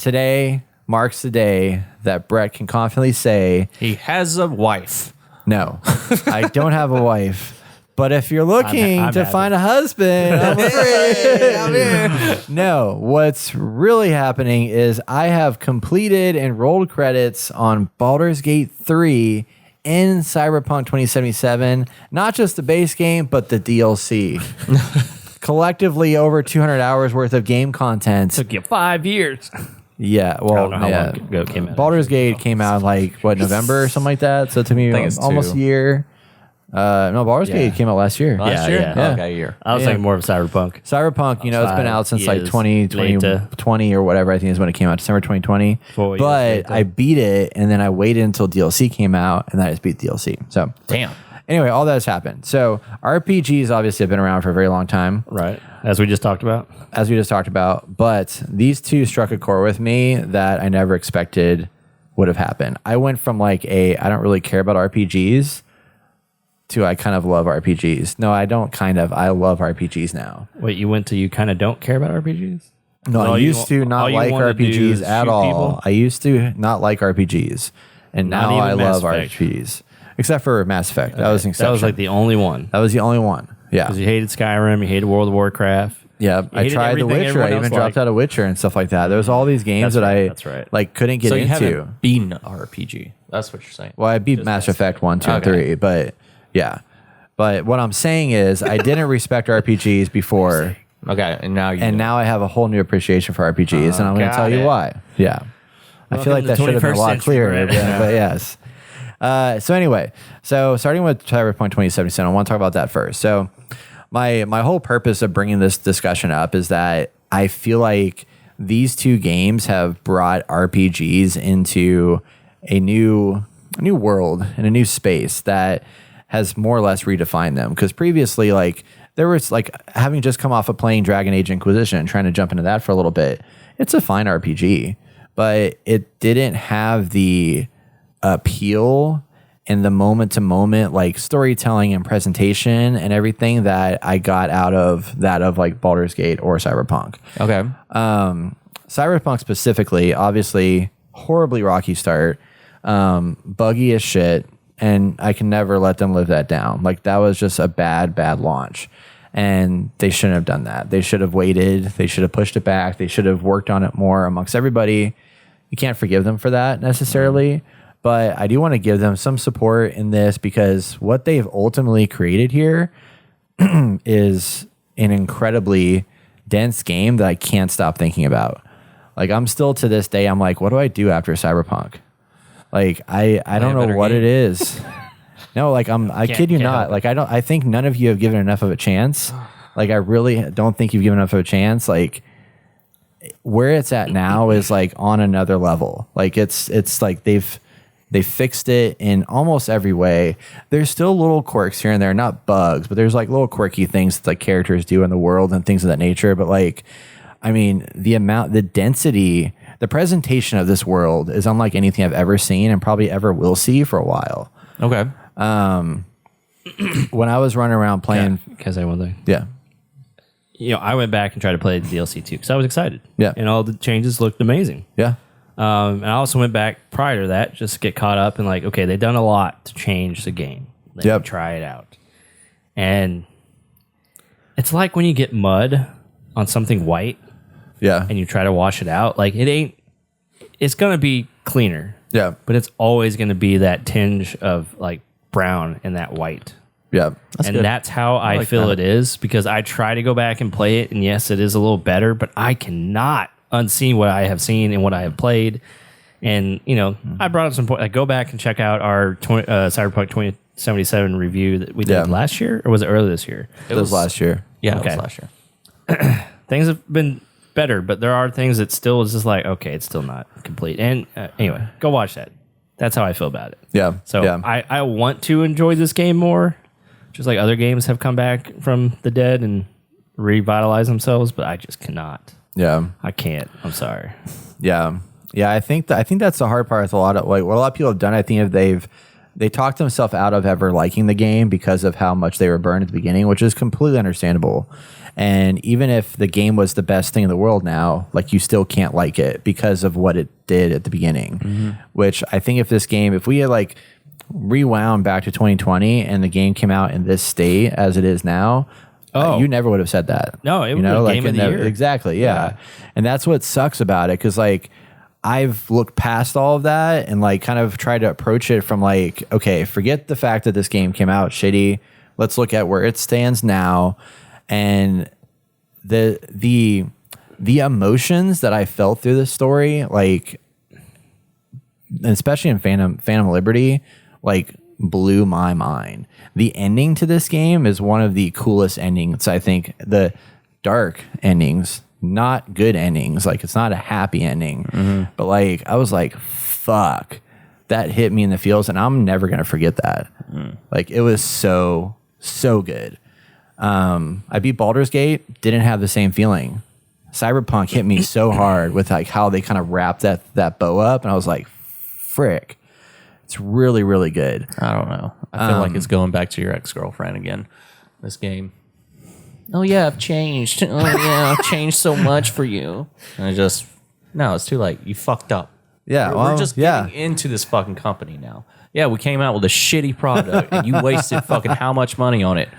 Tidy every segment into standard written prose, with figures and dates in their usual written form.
today marks the day that Brett can confidently say he has a wife. No, I don't have a wife. But if you're looking I'm to happy. find a husband, I'm free. I'm here. No, what's really happening is I have completed and rolled credits on Baldur's Gate 3 in Cyberpunk 2077. Not just the base game, but the DLC. Collectively, over 200 hours worth of game content. Took you 5 years. Yeah, well, I don't know how long ago it came out. Baldur's Gate came out like, what, November or something like that? So it took me almost a year. No, Baldur's Gate came out last year. Last year? Yeah. Okay, a year. I was thinking more of Cyberpunk. Cyberpunk, it's been out since like years 2020 or whatever, I think is when it came out, December 2020. 4 years But later. I beat it, and then I waited until DLC came out, and then I just beat DLC. So Damn. anyway, all that has happened. So RPGs obviously have been around for a very long time, Right. As we just talked about. as we just talked about. But these two struck a chord with me that I never expected would have happened. I went from like I don't really care about RPGs to I kind of love RPGs. No, I don't kind of. I love RPGs now. Wait, you went to you kind of don't care about RPGs? No, I used to not like RPGs at all. People? I used to not like RPGs, and Not now even I Mass love Effect. RPGs, except for Mass Effect. That was an exception. That was like the only one. That was the only one. Yeah, Because you hated Skyrim, you hated World of Warcraft. yeah. You I hated tried The everything Witcher. everyone I else even dropped liked. out of Witcher and stuff like that. There was all these games That's that right, I that's right. like couldn't get So you into. haven't beaten an RPG. That's what you're saying. Well, I beat Mass Effect 1, 2, and Okay. 3, but yeah. But what I'm saying is, I didn't respect RPGs before, Okay, and now you and do. now I have a whole new appreciation for RPGs, and I'm going to got tell you it. why. Yeah, I feel Welcome like to that the should have been a 21st lot century, clearer, Brett. but yes. So anyway, starting with Cyberpunk 2077, I want to talk about that first. So my whole purpose of bringing this discussion up is that I feel like these two games have brought RPGs into a new world and a new space that has more or less redefined them. Because previously, like, there was like having just come off of playing Dragon Age Inquisition and trying to jump into that for a little bit. It's a fine RPG, but it didn't have the appeal and the moment to moment like storytelling and presentation and everything that I got out of that of like Baldur's Gate or Cyberpunk. Okay. Cyberpunk specifically, obviously, horribly rocky start, buggy as shit, and I can never let them live that down. Like, that was just a bad launch, and they shouldn't have done that. They should have waited. They should have pushed it back. They should have worked on it more amongst everybody. You can't forgive them for that necessarily, but I do want to give them some support in this because what they've ultimately created here is an incredibly dense game that I can't stop thinking about. Like, I'm still to this day, I'm like, what do I do after Cyberpunk? Like, I don't know better what game. it is. No, like, I kid you can't not. help Like, I think none of you have given enough of a chance. Like, I really don't think you've given enough of a chance. Like, where it's at now is like on another level. Like, it's like they fixed it in almost every way. There's still little quirks here and there, not bugs, but there's like little quirky things that like characters do in the world and things of that nature. But like, I mean, the density, the presentation of this world is unlike anything I've ever seen and probably ever will see for a while. Okay. When I was running around playing, Can I say one thing? yeah, I went back and tried to play the DLC too because I was excited. Yeah. And all the changes looked amazing. yeah, And I also went back prior to that just to get caught up and like, okay, they've done a lot to change the game. Let Yep. me try it out. And it's like when you get mud on something white yeah, and you try to wash it out, like it's going to be cleaner, yeah, but it's always going to be that tinge of like brown in that white. yeah. That's how I like feel that. it is because I try to go back and play it. And yes, it is a little better, but I cannot unseen what I have seen and what I have played. And, I brought up some point. Like, go back and check out our Cyberpunk 2077 review that we did last year, or was it earlier this year? It was last year. Yeah, Okay. it was last year. Things have been better, but there are things that still is just like, okay, it's still not complete. And anyway, go watch that. That's how I feel about it. Yeah. So yeah. I want to enjoy this game more, just like other games have come back from the dead and revitalize themselves, but I just cannot. yeah. I can't. I'm sorry. Yeah, yeah. I think that's the hard part with a lot of like what a lot of people have done. I think if they talked themselves out of ever liking the game because of how much they were burned at the beginning, which is completely understandable. And even if the game was the best thing in the world now, like you still can't like it because of what it did at the beginning. Which I think if we had like rewound back to 2020 and the game came out in this state as it is now, you never would have said that. No, it would be like game of the year. Exactly, yeah. And that's what sucks about it, because like I've looked past all of that and like kind of tried to approach it from like, okay, forget the fact that this game came out shitty. Let's look at where it stands now, and the emotions that I felt through this story, like especially in Phantom Liberty, like blew my mind. The ending to this game is one of the coolest endings. I think the dark endings, not good endings. Like it's not a happy ending, but like I was like, fuck, that hit me in the feels, and I'm never gonna forget that. Like it was so good. I beat Baldur's Gate, didn't have the same feeling. Cyberpunk hit me so hard with like how they kind of wrapped that bow up, and I was like, frick. It's really, really good. I don't know. I feel like it's going back to your ex-girlfriend again, this game. Oh, yeah, I've changed. Oh, yeah, I've changed so much for you. And no, it's too late. You fucked up. Yeah. We're just getting into this fucking company now. Yeah, we came out with a shitty product and you wasted fucking how much money on it.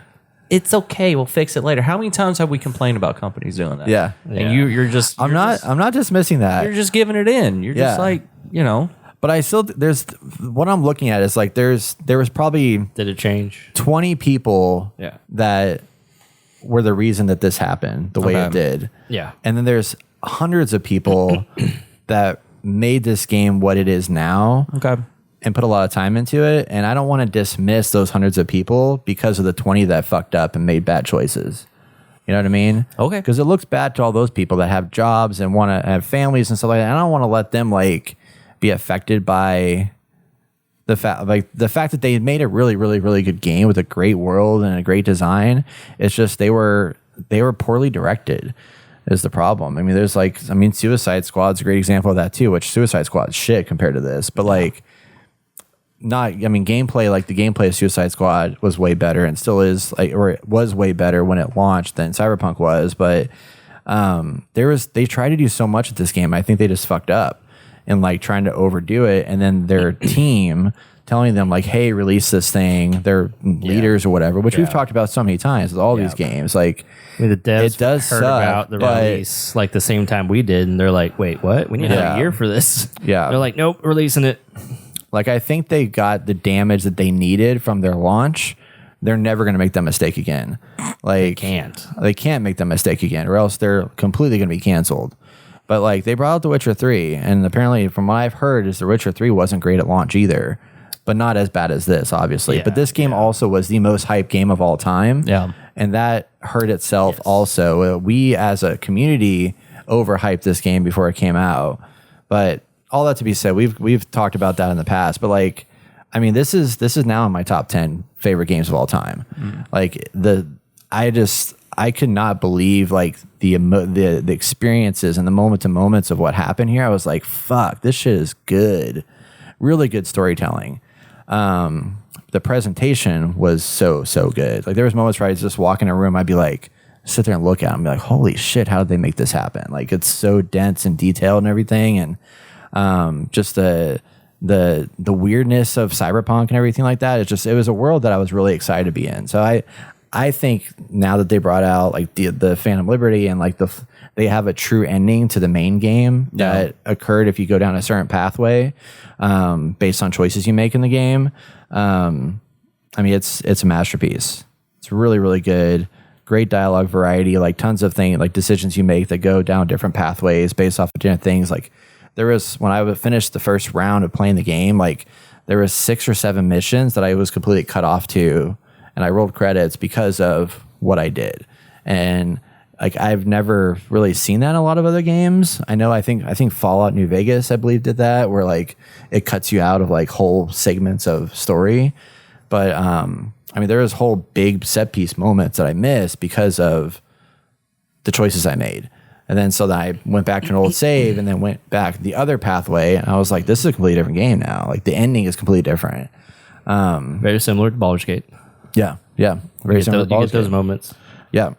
It's okay. We'll fix it later. How many times have we complained about companies doing that? Yeah. And you're just... I'm not dismissing that. You're just giving it in. You're just like, you know... But I still, what I'm looking at is like there was probably Did it change? 20 people that were the reason that this happened the way it did. Yeah. And then there's hundreds of people that made this game what it is now. Okay. And put a lot of time into it. And I don't want to dismiss those hundreds of people because of the 20 that fucked up and made bad choices. You know what I mean? Okay. Because it looks bad to all those people that have jobs and want to have families and stuff like that. I don't want to let them like be affected by the fact that they made a really, really, really good game with a great world and a great design. It's just they were poorly directed is the problem. I mean, Suicide Squad's a great example of that too, which Suicide Squad's shit compared to this. But gameplay, like the gameplay of Suicide Squad was way better and still is, like, or it was way better when it launched than Cyberpunk was. But they tried to do so much with this game. I think they just fucked up and like trying to overdo it, and then their team telling them like, hey, release this thing, their leaders or whatever, which we've talked about so many times with all these games. Like, I mean, the devs it does heard suck, about the but release like the same time we did, and they're like, wait, what? We need to have a year for this. Yeah. They're like, nope, releasing it. Like, I think they got the damage that they needed from their launch. They're never going to make that mistake again. Like, they can't make that mistake again, or else they're completely going to be canceled. But like, they brought out The Witcher 3, and apparently from what I've heard is The Witcher 3 wasn't great at launch either, but not as bad as this, obviously. But this game also was the most hyped game of all time. Yeah. And that hurt itself also. We as a community overhyped this game before it came out. But all that to be said, we've talked about that in the past, but like, I mean, this is now in my top 10 favorite games of all time. Like I could not believe like the experiences and the moments of what happened here. I was like, fuck, this shit is good. Really good storytelling. The presentation was so good. Like there was moments where I just walk in a room, I'd be like, sit there and look at it and be like, holy shit, how did they make this happen? Like it's so dense and detailed and everything. And just the weirdness of Cyberpunk and everything like that. It was a world that I was really excited to be in. So I think now that they brought out like the Phantom Liberty and like they have a true ending to the main game that occurred if you go down a certain pathway based on choices you make in the game. I mean, it's a masterpiece. It's really, really good. Great dialogue variety, like tons of things, like decisions you make that go down different pathways based off of different things. Like there was, when I finished the first round of playing the game, like there was 6 or 7 missions that I was completely cut off to, and I rolled credits because of what I did. And like I've never really seen that in a lot of other games. I think Fallout New Vegas, I believe, did that, where like it cuts you out of like whole segments of story. But I mean, there was whole big set piece moments that I missed because of the choices I made. And then so then I went back to an old save and then went back the other pathway, and I was like, this is a completely different game now. Like the ending is completely different. Very similar to Baldur's Gate. Yeah. Very similar to You Baldur's get those Gate. moments. Yeah.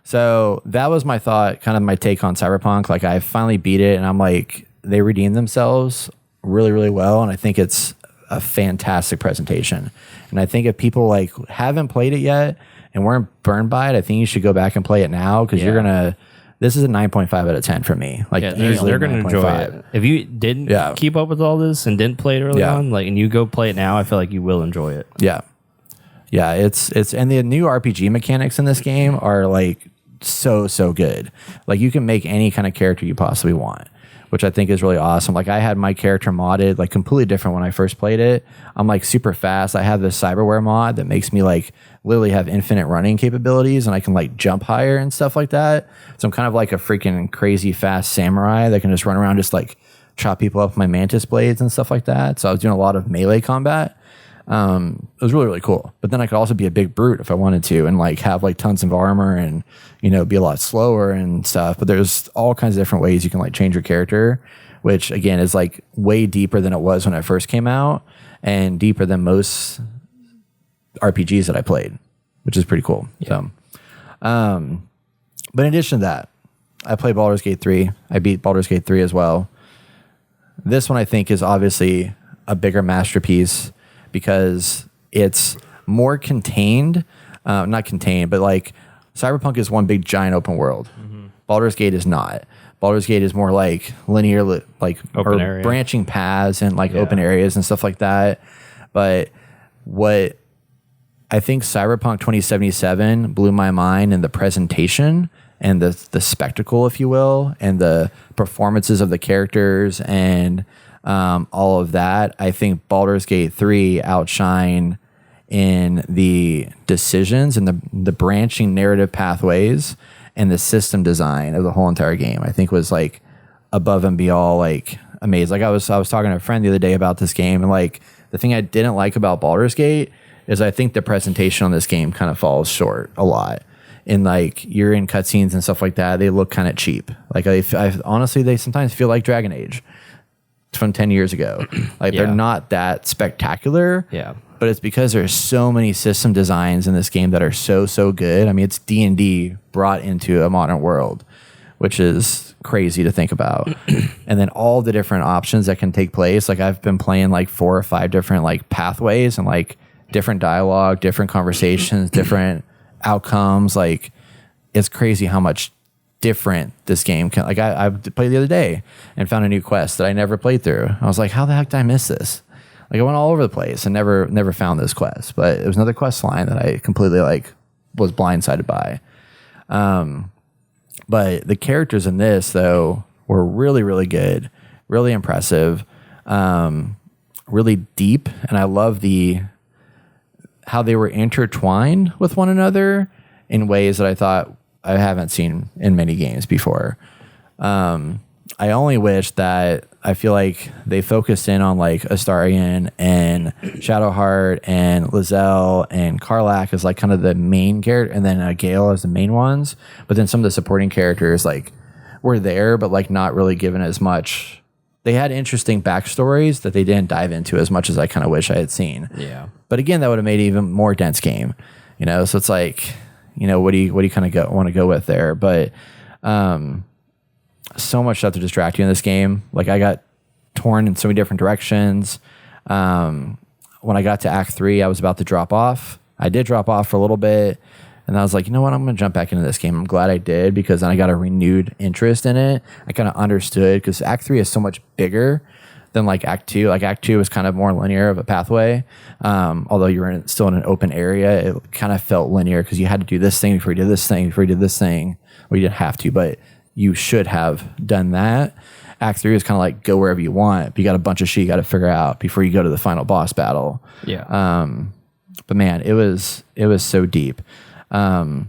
So that was my thought, kind of my take on Cyberpunk. Like I finally beat it, and I'm like, they redeemed themselves really, really well, and I think it's a fantastic presentation. And I think if people like haven't played it yet and weren't burned by it, I think you should go back and play it now because you're gonna. This is a 9.5 out of 10 for me. Like they're gonna enjoy it. If you didn't keep up with all this and didn't play it early on, like, and you go play it now, I feel like you will enjoy it. Yeah, yeah. It's and the new RPG mechanics in this game are like so good. Like you can make any kind of character you possibly want, which I think is really awesome. Like I had my character modded like completely different when I first played it. I'm like super fast. I have this cyberware mod that makes me like literally have infinite running capabilities, and I can like jump higher and stuff like that. So I'm kind of like a freaking crazy fast samurai that can just run around, just like chop people up with my mantis blades and stuff like that. So I was doing a lot of melee combat. It was really, really cool. But then I could also be a big brute if I wanted to, and like have like tons of armor and, you know, be a lot slower and stuff. But there's all kinds of different ways you can like change your character, which again is like way deeper than it was when it first came out, and deeper than most RPGs that I played, which is pretty cool. Yeah. So, but in addition to that, I played Baldur's Gate 3. I beat Baldur's Gate 3 as well. This one I think is obviously a bigger masterpiece because it's more contained, not contained, but like Cyberpunk is one big giant open world. Baldur's Gate is not. Baldur's Gate is more like linear, like open area, branching paths and like open areas and stuff like that. But what I think Cyberpunk 2077 blew my mind in the presentation and the spectacle, if you will, and the performances of the characters and all of that. I think Baldur's Gate 3 outshine in the decisions and the branching narrative pathways and the system design of the whole entire game. I think was like above and beyond like amazing. Like I was talking to a friend the other day about this game, and like the thing I didn't like about Baldur's Gate is I think the presentation on this game kind of falls short a lot. And like you're in cutscenes and stuff like that, they look kind of cheap. Like I honestly, they sometimes feel like Dragon Age from 10 years ago. Like they're not that spectacular. Yeah. But it's because there's so many system designs in this game that are so good. I mean, it's D&D brought into a modern world, which is crazy to think about. And then all the different options that can take place. Like I've been playing like 4 or 5 different like pathways and like different dialogue, different conversations, different outcomes. Like it's crazy how much different this game can. Like I played the other day and found a new quest that I never played through. I was like, how the heck did I miss this? Like I went all over the place and never found this quest, but it was another quest line that I completely like was blindsided by. But the characters in this though were really, really good, really impressive, really deep. And I love how they were intertwined with one another in ways that I thought I haven't seen in many games before. I only wish that I feel like they focused in on like Astarion and Shadowheart and Lizelle and Karlach as like kind of the main character, and then Gale as the main ones. But then some of the supporting characters like were there, but like not really given as much. They had interesting backstories that they didn't dive into as much as I kind of wish I had seen. Yeah. But again, that would have made it even more dense game, you know? So it's like, you know, what do you kind of want to go with there? But, so much stuff to distract you in this game. Like I got torn in so many different directions. When I got to Act 3, I was about to drop off. I did drop off for a little bit, and I was like, you know what? I'm going to jump back into this game. I'm glad I did, because then I got a renewed interest in it. I kind of understood, because Act 3 is so much bigger than like Act 2. Like Act 2 was kind of more linear of a pathway. Although you were still in an open area, it kind of felt linear because you had to do this thing before you did this thing, before you did this thing. Well, you didn't have to, but you should have done that. Act 3 is kind of like go wherever you want, but you got a bunch of shit you got to figure out before you go to the final boss battle. Yeah. But man, it was so deep. And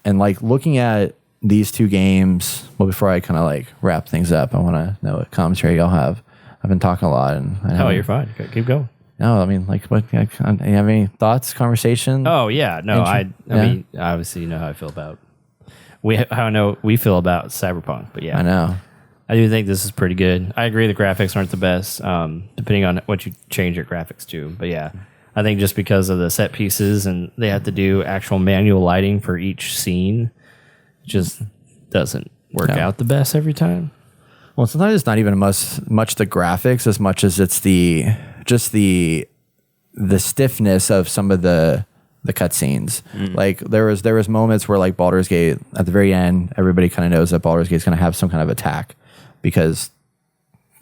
like looking at these two games, well, before I kind of like wrap things up, I want to know what commentary y'all have. I've been talking a lot, and you're fine. Keep going. No, I mean, like, what? You have any thoughts, conversation? Oh yeah, no, I mean, obviously, you know how I feel about. How I know we feel about Cyberpunk, but yeah, I know. I do think this is pretty good. I agree the graphics aren't the best, depending on what you change your graphics to. But yeah, I think just because of the set pieces and they have to do actual manual lighting for each scene, just doesn't work No. out the best every time. Well, sometimes it's not even much the graphics as much as it's the stiffness of some of the cutscenes. Like there was moments where like Baldur's Gate at the very end, everybody kind of knows that Baldur's Gate is going to have some kind of attack because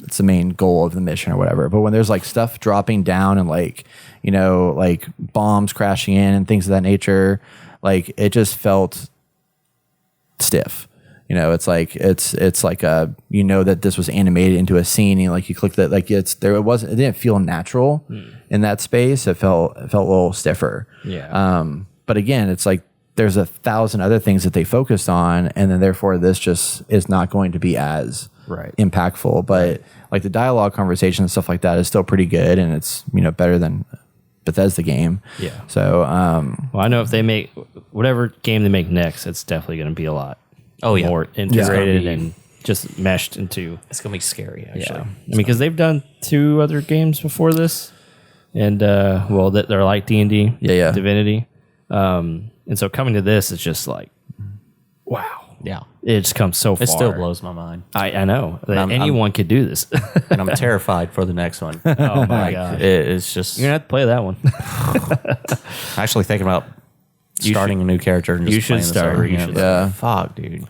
it's the main goal of the mission or whatever. But when there's like stuff dropping down and like, you know, like bombs crashing in and things of that nature, like it just felt stiff. You know, it's like you know that this was animated into a scene and like you click that, like it didn't feel natural in that space. It felt a little stiffer. Yeah. But again, it's like there's 1,000 other things that they focused on, and then therefore this just is not going to be as impactful. But like the dialogue conversation and stuff like that is still pretty good, and it's, you know, better than Bethesda game. Yeah. So well, I know if they make whatever game they make next, it's definitely going to be a lot more integrated and just meshed into. It's gonna be scary, actually. Yeah. I mean, because they've done 2 other games before this, and well, they're like D&D, Divinity, and so coming to this, it's just like, wow, Yeah. it just comes so far. It still blows my mind. I know that anyone could do this. And I'm terrified for the next one. Oh my god, It's just you're gonna have to play that one. actually thinking about starting a new character and just you should playing this start. over You again. should start. Fuck, dude.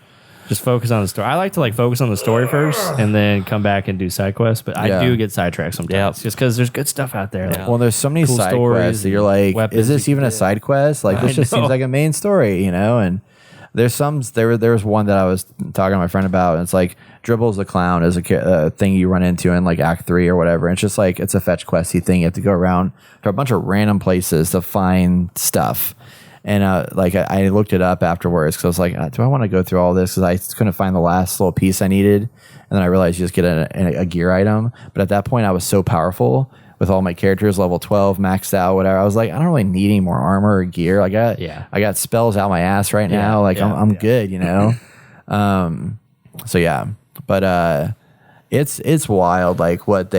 Just focus on the story. I like to like focus on the story first, and then come back and do side quests. But I do get sidetracked sometimes, just because there's good stuff out there. Like, well, there's so many Cool side stories quests that you're and like, weapons is this you even can a get. side quest? Like this just know. seems like a main story, you know? And there's there was one that I was talking to my friend about, and it's like Dribbles the Clown is a thing you run into in like Act 3 or whatever. And it's just like, it's a fetch questy thing. You have to go around to a bunch of random places to find stuff. And like I looked it up afterwards because I was like, do I want to go through all this? Because I couldn't find the last little piece I needed. And then I realized you just get a gear item. But at that point, I was so powerful with all my characters, level 12, maxed out, whatever. I was like, I don't really need any more armor or gear. I got spells out my ass right now. Like I'm good, you know? So yeah. But it's wild, like what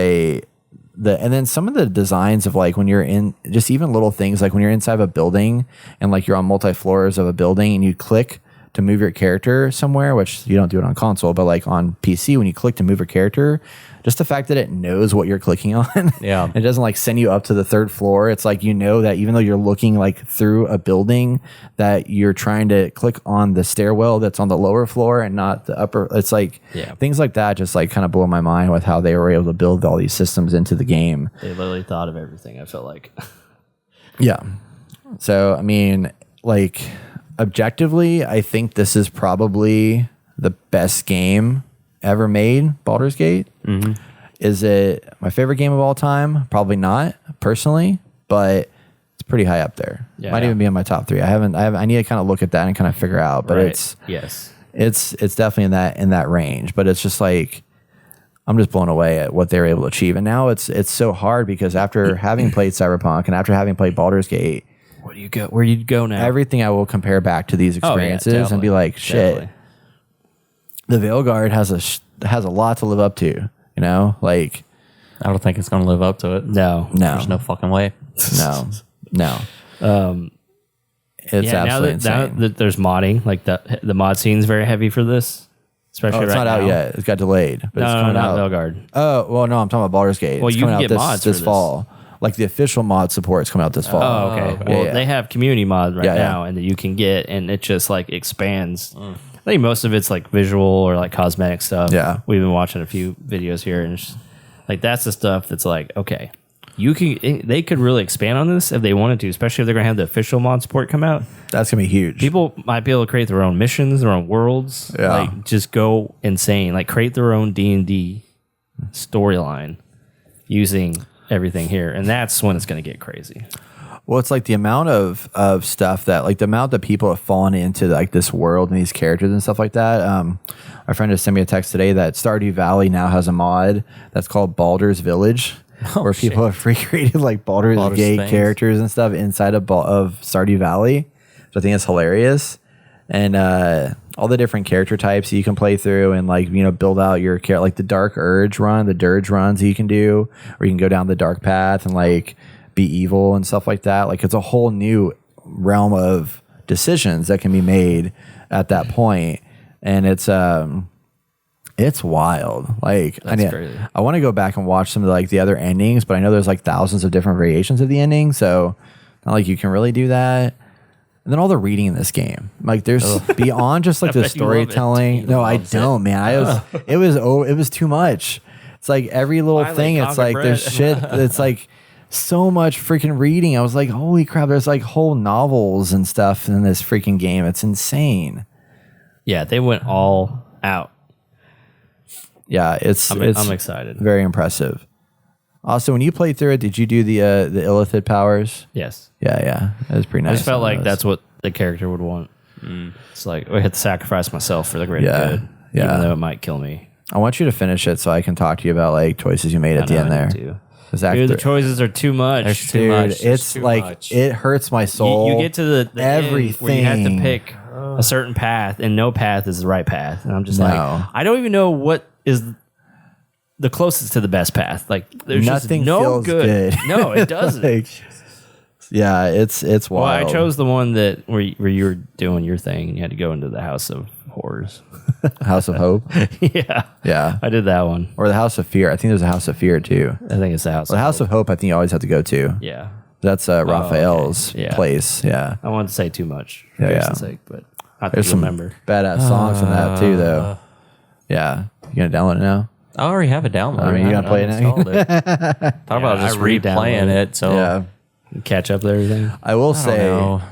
and then some of the designs of like when you're in just even little things, like when you're inside of a building and like you're on multi floors of a building and you click to move your character somewhere, which you don't do it on console, but like on PC, when you click to move your character, just the fact that it knows what you're clicking on. Yeah. It doesn't like send you up to the 3rd floor. It's like, you know, that even though you're looking like through a building, that you're trying to click on the stairwell that's on the lower floor and not the upper. It's like things like that just like kind of blow my mind with how they were able to build all these systems into the game. they literally thought of everything. I felt like. Yeah. So, I mean, like objectively, I think this is probably the best game ever made, Baldur's Gate. Mm-hmm. Is it my favorite game of all time? Probably not, personally, but it's pretty high up there. Might even be in my top 3. I need to kind of look at that and kind of figure out, but it's definitely in that range. But it's just like, I'm just blown away at what they were able to achieve. And now it's so hard because after having played Cyberpunk and after having played Baldur's Gate, where do you go now? everything I will compare back to these experiences and be like, shit, the Veilguard has a lot to live up to, you know? Like, I don't think it's going to live up to it. No. There's no fucking way. No. It's absolutely insane. Now that there's modding, like the mod scene's very heavy for this, especially it's right not now. out yet. It's got delayed, but it's No, coming not out. Veilguard. Oh, well, no, I'm talking about Baldur's Gate. Well, it's you coming can out get mods for this fall. Like the official mod support is coming out this fall. Oh, okay. Well, they have community mods right Yeah, now, and that you can get, and it just like expands. I think most of it's like visual or like cosmetic stuff. Yeah. We've been watching a few videos here, and it's just, like that's the stuff that's like, okay, they could really expand on this if they wanted to, especially if they're gonna have the official mod support come out. That's gonna be huge. People might be able to create their own missions, their own worlds. Yeah. Like just go insane. Like create their own D&D storyline using everything here, and that's when it's gonna get crazy. Well, it's like the amount of stuff that, like the amount that people have fallen into like this world and these characters and stuff like that. My friend just sent me a text today that Stardew Valley now has a mod that's called Baldur's Village, where people have recreated like Baldur's Gate things. characters and stuff inside of Stardew Valley. So I think it's hilarious. And all the different character types you can play through and like, you know, build out your character, like the Dark Urge run, the Dirge runs that you can do, or you can go down the dark path and like be evil and stuff like that. Like it's a whole new realm of decisions that can be made at that point, and it's wild. Like crazy. I want to go back and watch some of the other endings, but I know there's like thousands of different variations of the ending, so not like you can really do that. And then all the reading in this game, like there's beyond just like the bet you love it. storytelling. He No, I loves it. don't, man. It was too much. It's like every little Finally thing. It's conquered like Brett. there's shit. It's like so much freaking reading. I was like, holy crap! There's like whole novels and stuff in this freaking game. It's insane. Yeah, they went all out. Yeah, it's I'm excited. Very impressive. Also, when you played through it, did you do the illithid powers? Yes. Yeah, that was pretty nice. I just felt on like those. that's what the character would want. It's like I had to sacrifice myself for the greater Yeah, good, yeah. even though it might kill me. I want you to finish it so I can talk to you about like choices you made at the end there. Dude, the choices are too much. There's too Dude, much. There's it's too like much. it hurts my soul. You get to the end where you have to Everything. pick a certain path, and no path is the right path. And I'm just No. like, I don't even know what is the closest to the best path. Like, there's Nothing just no feels good. No, it doesn't. Like, yeah, it's wild. Well, I chose the one that where you were doing your thing, and you had to go into the House of Horrors. House of Hope. Yeah, Yeah, I did that one. or the House of Fear. I think there's a House of Fear too. I think it's the House. The House of Hope. I think you always have to go to. Yeah, That's Raphael's okay. Yeah. place. Yeah, I wanted to say too much for Yeah, Jason's yeah. sake, but I there's think some remember. badass songs in that too, though. Yeah, you gonna download it now? I already have it downloaded. I mean, you gonna play it now? installed it. Thought about I just re-downloaded replaying it. So Yeah, Catch up with everything. I will I don't say know.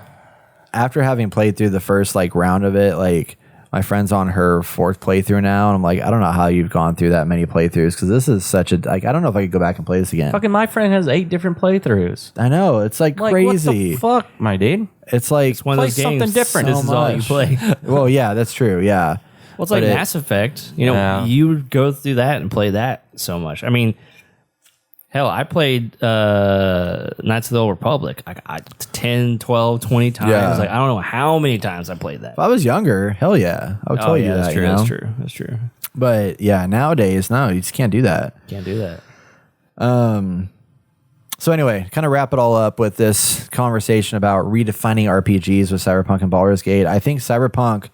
after having played through the first like round of it, like my friend's on her 4th playthrough now, and I'm like, I don't know how you've gone through that many playthroughs because this is such a like I don't know if I could go back and play this again. Fucking my friend has 8 different playthroughs. I know it's like, Like, crazy. what the fuck, my dude? It's like One of Play those games. something different. This so is all you much. play. Well, yeah, that's true. Yeah. Well, it's like But it- Mass Effect. You know, Yeah. you would go through that and play that so much. I mean, hell, I played Knights of the Old Republic like 10, 12, 20 times. Yeah. Like I don't know how many times I played that. If I was younger, hell yeah, I would tell you that's that. true. You know? That's true. That's true. But yeah, nowadays, no, you just can't do that. Can't do that. So anyway, kind of wrap it all up with this conversation about redefining RPGs with Cyberpunk and Baldur's Gate. I think Cyberpunk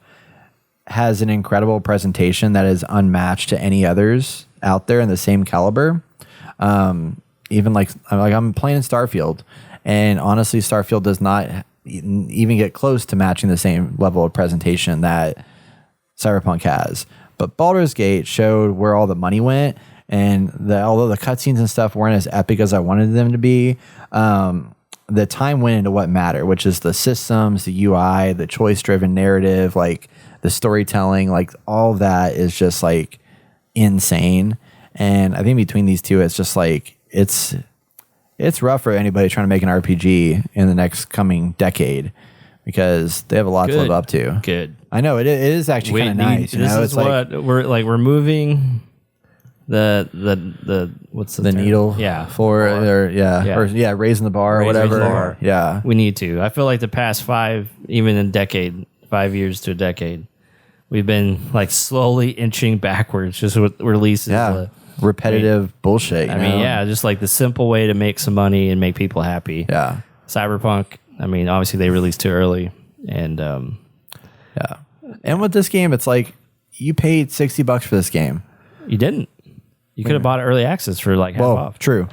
has an incredible presentation that is unmatched to any others out there in the same caliber. Even like I'm playing in Starfield, and honestly, Starfield does not even get close to matching the same level of presentation that Cyberpunk has. But Baldur's Gate showed where all the money went, and although the cutscenes and stuff weren't as epic as I wanted them to be, the time went into what mattered, which is the systems, the UI, the choice-driven narrative, like the storytelling, like all that is just like insane. And I think between these two, it's just like it's rough for anybody trying to make an RPG in the next coming decade because they have a lot to live up to. Good. I know it is actually kind of nice. You This know, is it's like what we're moving the what's the the term? needle, Yeah. or raising the bar or Raising whatever. the bar. Yeah, We need to. I feel like the past 5 years to a decade, we've been like slowly inching backwards just with releases. yeah, repetitive bullshit. You I mean, know? yeah, just like the simple way to make some money and make people happy. yeah, Cyberpunk, I mean, obviously they released too early. And yeah. And with this game, it's like you paid $60 for this game. you didn't. You could have bought early access for like half Well, off. true,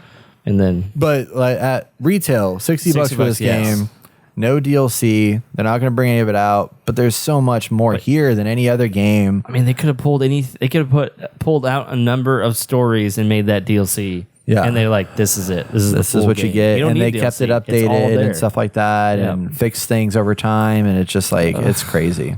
And then but like at retail, $60 for this yes. game. No DLC. They're not going to bring any of it out, but there's so much more here than any other game. I mean, they could have pulled out a number of stories and made that DLC. Yeah. And they're like, this is it. This is This the is full what you game. get, don't and they need kept it DLC. It's all updated there. and stuff like that, Yep. and fixed things over time, and it's just like it's crazy,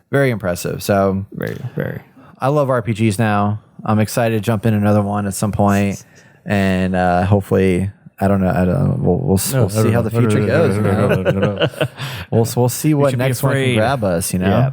very impressive. So Very, very. I love RPGs now. I'm excited to jump in another one at some point, and hopefully, I don't know. We'll see how the future goes. You know? We'll see what should be next one can afraid. grab us. You know. Yeah.